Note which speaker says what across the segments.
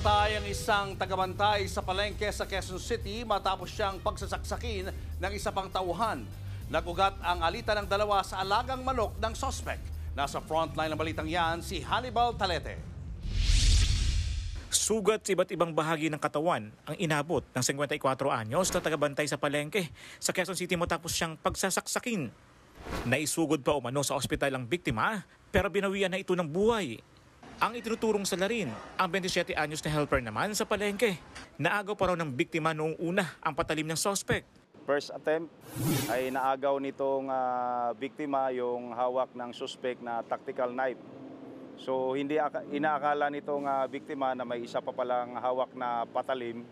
Speaker 1: Namatay ang isang tagabantay sa palengke sa Quezon City matapos siyang pagsasaksakin ng isa pang tauhan. Nagugat ang alitan ng dalawa sa alagang manok ng sospek. Nasa frontline ng balitang yan si Hannibal Talete.
Speaker 2: Sugat sa iba't ibang bahagi ng katawan ang inabot ng 54 anyos na tagabantay sa palengke sa Quezon City matapos siyang pagsasaksakin. Naisugod pa umano sa ospital ang biktima pero binawian na ito ng buhay. Ang itinuturong salarin, ang 27 anyos na helper naman sa palengke. Naagaw pa raw ng biktima noong una ang patalim ng sospek.
Speaker 3: First attempt ay naagaw nitong biktima yung hawak ng suspect na tactical knife. So hindi inaakala nitong biktima na may isa pa palang hawak na patalim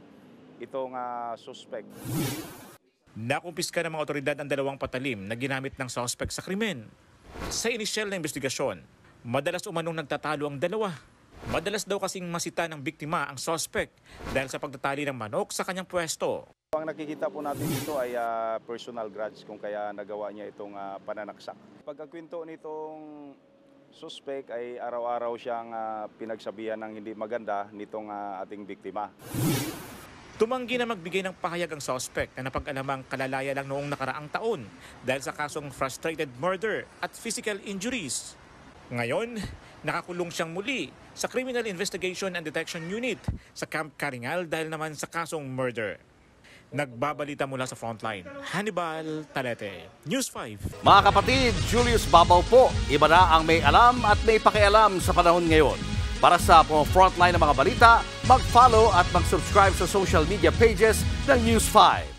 Speaker 3: itong suspect.
Speaker 2: Nakumpiska ng mga otoridad ang dalawang patalim na ginamit ng suspect sa krimen. Sa inisyal na investigasyon, madalas umanong nagtatalo ang dalawa. Madalas daw kasing masita ng biktima ang suspect dahil sa pagtatali ng manok sa kanyang pwesto.
Speaker 3: Ang nakikita po natin dito ay personal grudge kung kaya nagawa niya itong pananaksak. Pagkakwento nitong suspect ay araw-araw siyang pinagsabihan ng hindi maganda nitong ating biktima.
Speaker 2: Tumanggi na magbigay ng pahayag ang suspect na napag-alamang kalalaya lang noong nakaraang taon dahil sa kasong frustrated murder at physical injuries. Ngayon, nakakulong siyang muli sa Criminal Investigation and Detection Unit sa Camp Caringal dahil naman sa kasong murder. Nagbabalita mula sa frontline, Hannibal Talete, News 5.
Speaker 1: Mga kapatid, Julius Babaw po. Iba na ang may alam at may pakialam sa panahon ngayon. Para sa frontline ng mga balita, mag-follow at mag-subscribe sa social media pages ng News 5.